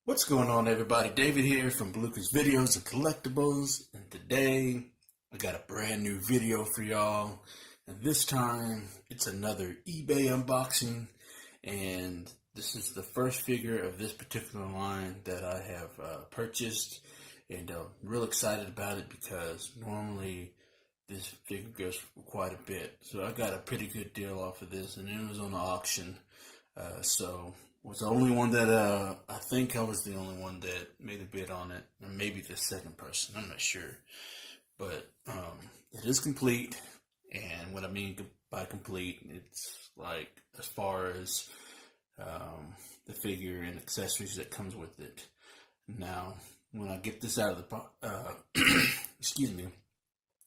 What's going on, everybody? David here from Bluckers Videos and Collectables, and today I got a brand new video for y'all. And this time it's another eBay unboxing, and this is the first figure of this particular line that I have purchased, and I'm real excited about it because normally this figure goes for quite a bit. So I got a pretty good deal off of this, and it was on the auction. So was the only one that I think I was the only one that made a bid on it, or maybe the second person. I'm not sure, but it is complete. And what I mean by complete, it's like as far as the figure and accessories that comes with it. Now, when I get this out of the excuse me,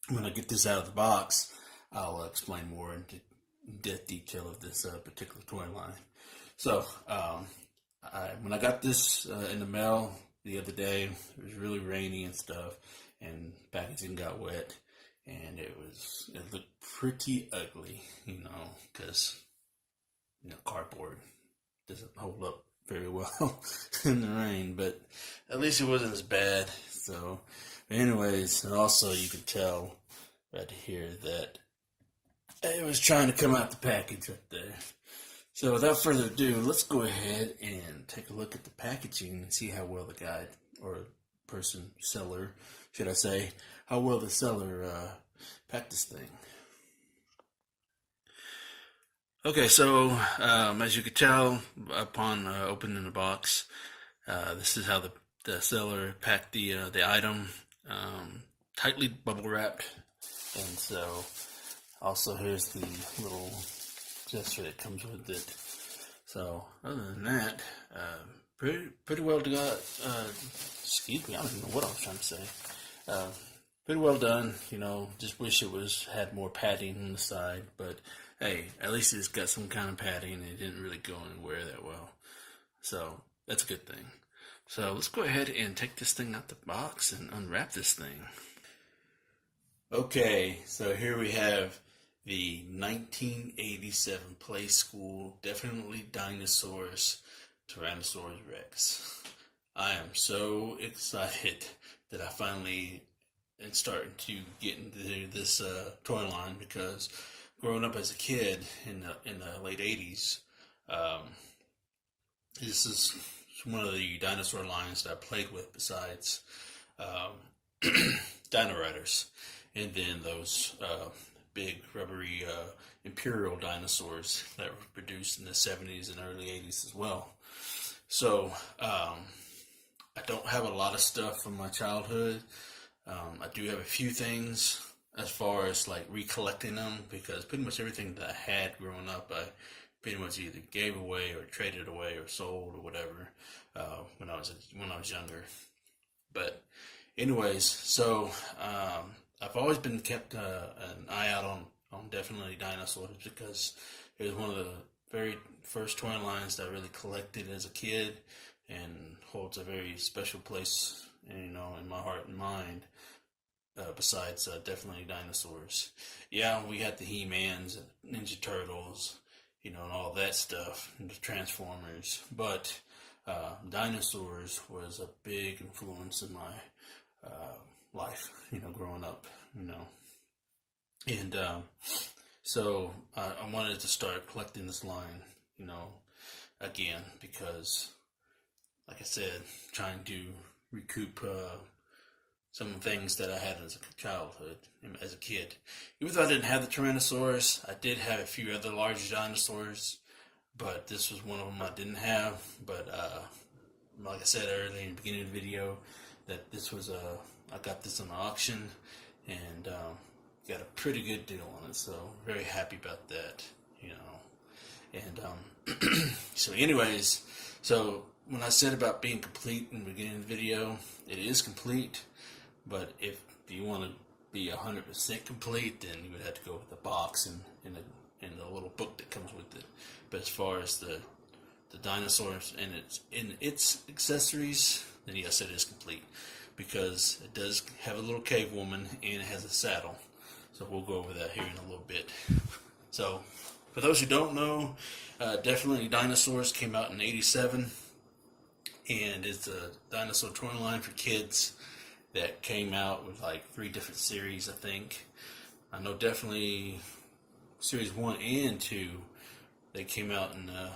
when I get this out of the box, I'll explain more into depth detail of this particular toy line. So, when I got this in the mail the other day, it was really rainy and stuff, and packaging got wet, and it looked pretty ugly, because, cardboard doesn't hold up very well in the rain, but at least it wasn't as bad. So, anyways, and also you could tell right here that it was trying to come out the package right there. So without further ado, let's go ahead and take a look at the packaging and see how well the guy, or seller, should I say, how well the seller packed this thing. Okay, so as you can tell upon opening the box, this is how the seller packed the item, tightly bubble wrapped, and so also here's the little gesture that comes with it. So other than that, pretty well done. Excuse me, I don't even know what I was trying to say. Pretty well done. Just wish it had more padding on the side, but hey, at least it's got some kind of padding, and it didn't really go anywhere that well. So that's a good thing. So let's go ahead and take this thing out the box and unwrap this thing. Okay, so here we have the 1987 Play School Definitely Dinosaurs Tyrannosaurus Rex. I am so excited that I finally am starting to get into this toy line, because growing up as a kid in the late 80s, this is one of the dinosaur lines that I played with besides Dino Riders, and then those big rubbery imperial dinosaurs that were produced in the 70s and early 80s as well. So I don't have a lot of stuff from my childhood. I do have a few things as far as like recollecting them, because pretty much everything that I had growing up, I pretty much either gave away or traded away or sold or whatever when I was younger. But anyways, so I've always been kept an eye out on Definitely Dinosaurs, because it was one of the very first toy lines that I really collected as a kid, and holds a very special place, in my heart and mind. Besides Definitely Dinosaurs, yeah, we had the He-Mans and Ninja Turtles, and all that stuff, and the Transformers, but dinosaurs was a big influence in my life, growing up, and so I wanted to start collecting this line, again, because, like I said, trying to recoup some things that I had as a childhood, as a kid. Even though I didn't have the Tyrannosaurus, I did have a few other large dinosaurs, but this was one of them I didn't have. But like I said earlier in the beginning of the video, that this was I got this on auction, and got a pretty good deal on it, so very happy about that, And so anyways, so when I said about being complete in the beginning of the video, it is complete, but if you want to be 100% complete, then you would have to go with the box and the little book that comes with it. But as far as the dinosaurs and its accessories, then yes, it is complete, because it does have a little cave woman and it has a saddle. So we'll go over that here in a little bit. So for those who don't know, Definitely Dinosaurs came out in '87, and it's a dinosaur toy line for kids that came out with like 3 different series, I think. I know definitely series 1 and 2, they came out in the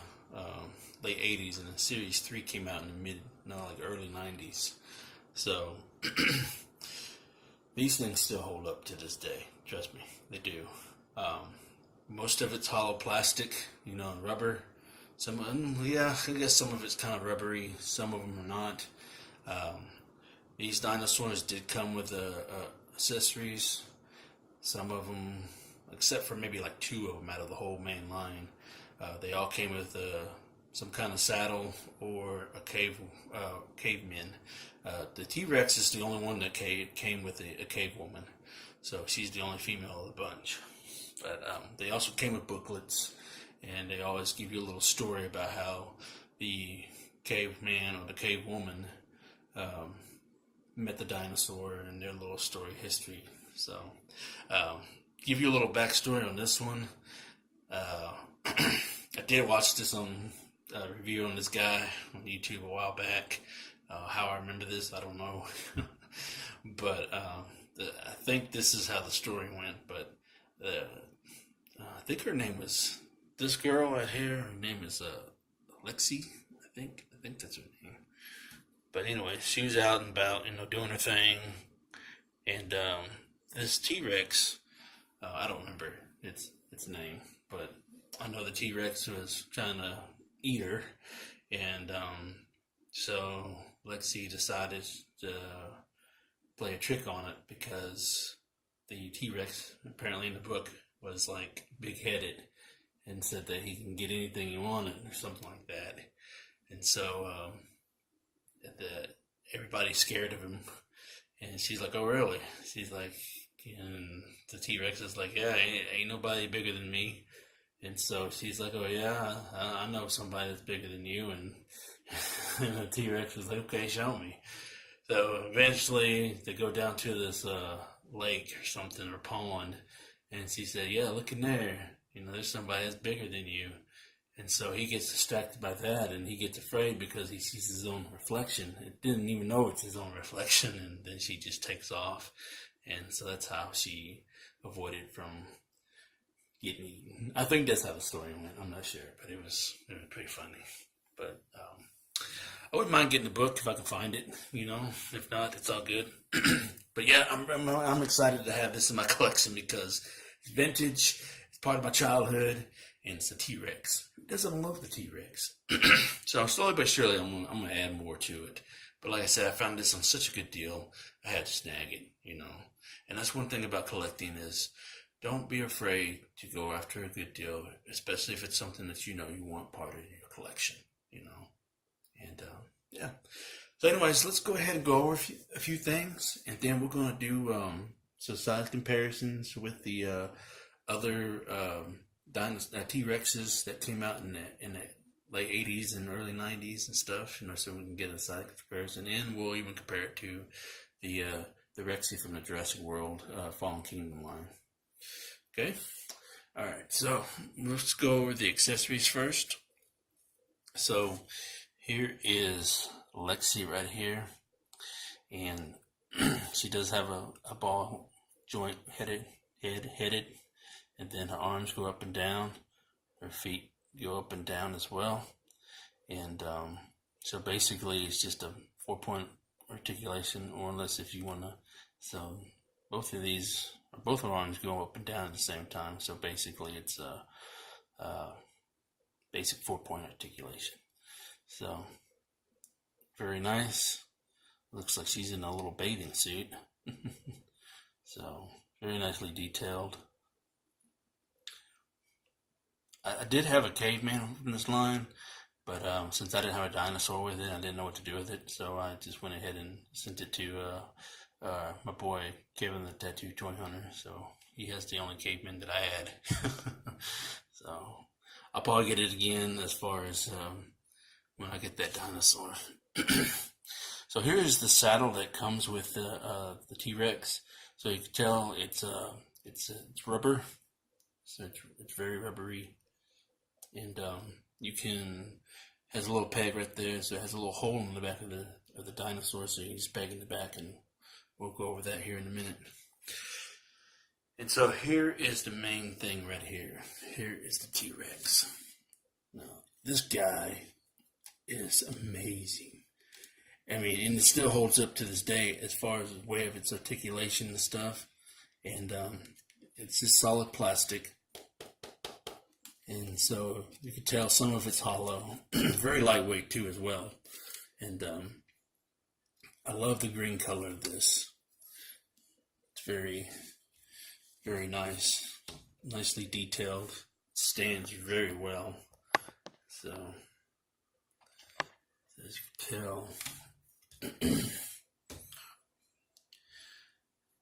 late 80s, and then series 3 came out in the early 90s. So these things still hold up to this day. Trust me, they do. Most of it's hollow plastic, and rubber. Some of them, yeah, I guess some of it's kind of rubbery. Some of them are not. These dinosaurs did come with accessories. Some of them, except for maybe like 2 of them out of the whole main line, they all came with some kind of saddle or a caveman. The T-Rex is the only one that came with a cave woman, so she's the only female of the bunch. But they also came with booklets, and they always give you a little story about how the caveman or the cave woman met the dinosaur and their little story history. So, give you a little backstory on this one. I did watch this review on this guy on YouTube a while back. How I remember this, I don't know. But I think this is how the story went. But I think her name was, this girl right here, her name is Lexi, I think that's her name. But anyway, she was out and about, doing her thing. And this T-Rex, I don't remember its name, but I know the T-Rex was trying to eat her. And so Lexi decided to play a trick on it, because the T-Rex, apparently in the book, was like big-headed and said that he can get anything he wanted or something like that. And so everybody's scared of him, and she's like, "Oh, really?" She's like, and the T-Rex is like, "Yeah, ain't nobody bigger than me." And so she's like, "Oh yeah, I know somebody that's bigger than you." And the T-Rex was like, "Okay, show me." So eventually they go down to this lake or something, or pond, and she said, "Yeah, look in there. There's somebody that's bigger than you." And so he gets distracted by that, and he gets afraid because he sees his own reflection. It didn't even know it's his own reflection, and then she just takes off. And so that's how she avoided from getting eaten. I think that's how the story went. I'm not sure, but it was pretty funny. But I wouldn't mind getting the book if I can find it. If not, it's all good. But yeah, I'm excited to have this in my collection because it's vintage. It's part of my childhood, and it's a T-Rex. Who doesn't love the T-Rex? So slowly but surely, I'm gonna add more to it. But like I said, I found this on such a good deal, I had to snag it. And that's one thing about collecting is, don't be afraid to go after a good deal, especially if it's something that you want part of your collection. And yeah. So anyways, let's go ahead and go over a few things, and then we're gonna do some size comparisons with the other T-Rexes that came out in the late 80s and early 90s and stuff, so we can get a size comparison, and we'll even compare it to the Rexy from the Jurassic World Fallen Kingdom line. Okay? Alright, so let's go over the accessories first. So here is Lexi right here, and she does have a ball joint headed, and then her arms go up and down, her feet go up and down as well, and so basically it's just a 4-point articulation, or unless if you want to, so both her arms go up and down at the same time, so basically it's a basic 4-point articulation. So very nice. Looks like she's in a little bathing suit. So very nicely detailed. I did have a caveman from this line, but since I didn't have a dinosaur with it, I didn't know what to do with it, so I just went ahead and sent it to my boy Kevin, the tattoo toy hunter. So he has the only caveman that I had. So I'll probably get it again as far as when I get that dinosaur. So here's the saddle that comes with the T-Rex. So you can tell it's rubber. So it's very rubbery, and you can has a little peg right there, so it has a little hole in the back of the dinosaur, so you can just peg in the back, and we'll go over that here in a minute. And so here is the main thing right here. Here is the T-Rex. Now, this guy is amazing. I mean, and it still holds up to this day as far as the way of its articulation and stuff. And it's just solid plastic. And so you can tell some of it's hollow. Very lightweight too as well. And I love the green color of this. It's very, very nice. Nicely detailed. Stands very well. So as you can tell,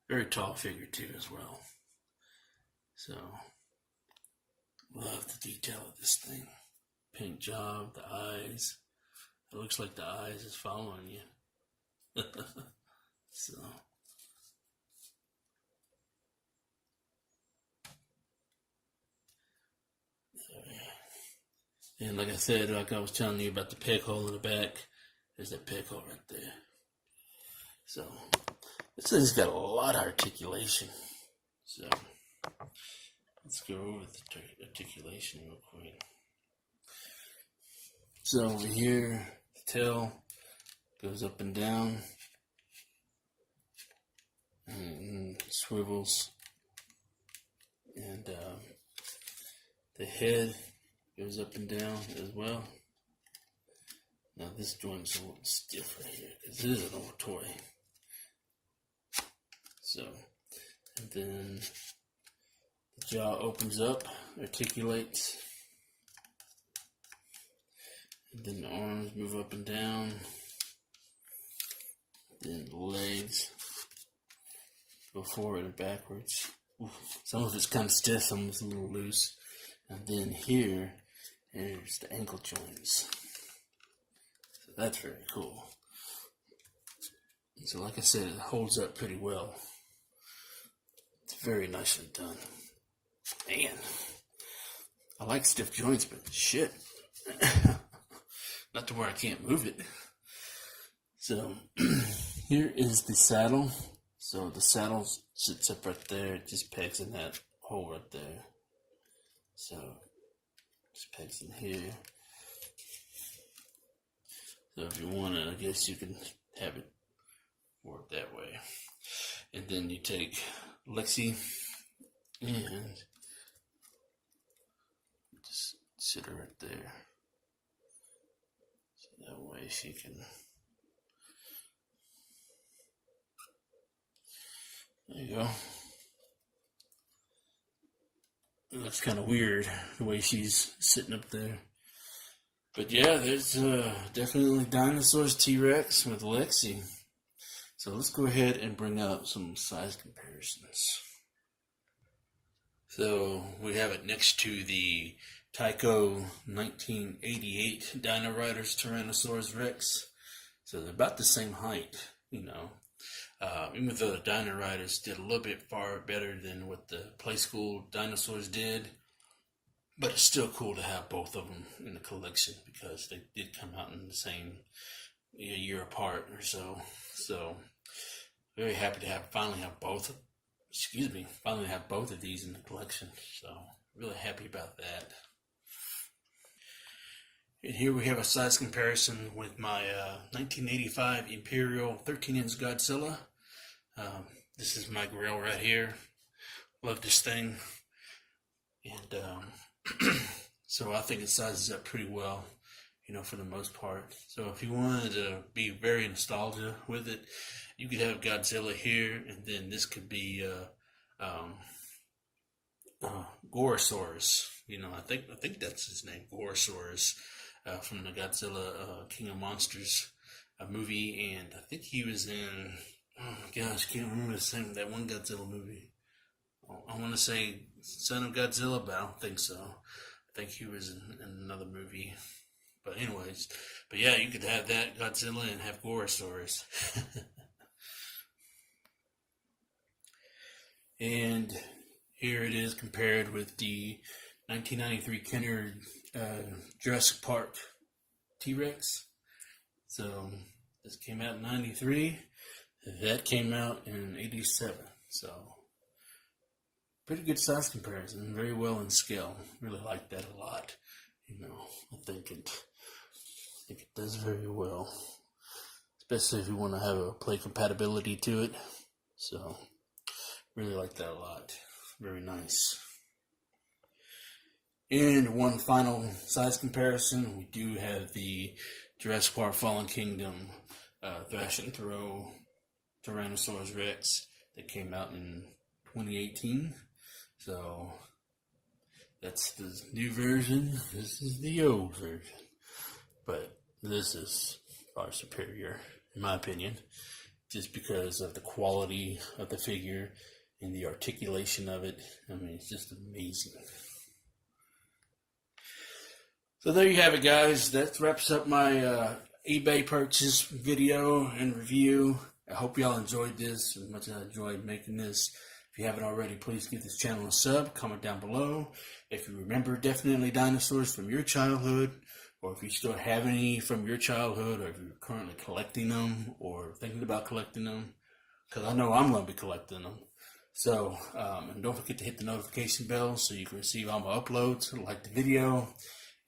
very tall figure too as well. So love the detail of this thing. Paint job, the eyes. It looks like the eyes is following you. So and like I said, like I was telling you about the peg hole in the back, there's that peg hole right there. So this thing's got a lot of articulation. So let's go over the articulation real quick. So over here, the tail goes up and down and swivels, and the head goes up and down as well. Now this joint's a little stiff right here because it is an old toy. So, and then the jaw opens up, articulates, and then the arms move up and down. Then the legs go forward and backwards. Some of it's kind of stiff, some of it's a little loose. And then here's the ankle joints. So that's very cool. And so like I said, it holds up pretty well. It's very nicely done. Man, I like stiff joints, but shit. Not to where I can't move it. So here is the saddle. So the saddle sits up right there. It just pegs in that hole right there. So just pegs in here. So if you want to, I guess you can have it work that way. And then you take Lexi and just sit her right there. So that way she can. There you go. It looks kind of weird the way she's sitting up there. But yeah, there's definitely Dinosaurs T-Rex with Lexi. So let's go ahead and bring up some size comparisons. So we have it next to the Tyco 1988 Dino Riders Tyrannosaurus Rex. So they're about the same height, you know. Even though the Dino Riders did a little bit far better than what the Play School Dinosaurs did, but it's still cool to have both of them in the collection because they did come out in the same year apart or so. So very happy to finally have both of these in the collection. So really happy about that. And here we have a size comparison with my 1985 Imperial 13-inch Godzilla. This is my grill right here. Love this thing. And so I think it sizes up pretty well, you know, for the most part. So if you wanted to be very nostalgia with it, you could have Godzilla here, and then this could be Gorosaurus. You know, I think that's his name, Gorosaurus, from the Godzilla King of Monsters movie, and I think he was in. Oh my gosh, can't remember the name of that one Godzilla movie. I want to say Son of Godzilla, but I don't think so. I think he was in another movie. But anyways, but yeah, you could have that Godzilla and have Gorosaurus. And here it is compared with the 1993 Kenner Jurassic Park T-Rex. So this came out in 93. That came out in 87. So pretty good size comparison. Very well in scale. Really like that a lot. You know, I think it does very well. Especially if you want to have a play compatibility to it. So really like that a lot. Very nice. And one final size comparison, we do have the Jurassic Park Fallen Kingdom Thrash and Throw Tyrannosaurus Rex that came out in 2018. So that's the new version. This is the old version. But this is far superior, in my opinion, just because of the quality of the figure and the articulation of it. I mean, it's just amazing. So there you have it, guys. That wraps up my eBay purchase video and review. I hope y'all enjoyed this as much as I enjoyed making this. If you haven't already, please give this channel a sub. Comment down below. If you remember Definitely Dinosaurs from your childhood, or if you still have any from your childhood, or if you're currently collecting them or thinking about collecting them, because I know I'm going to be collecting them. So, and don't forget to hit the notification bell so you can receive all my uploads. Like the video.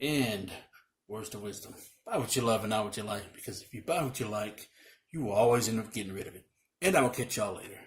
And words to wisdom: buy what you love and not what you like, because if you buy what you like, you will always end up getting rid of it. And I will catch y'all later.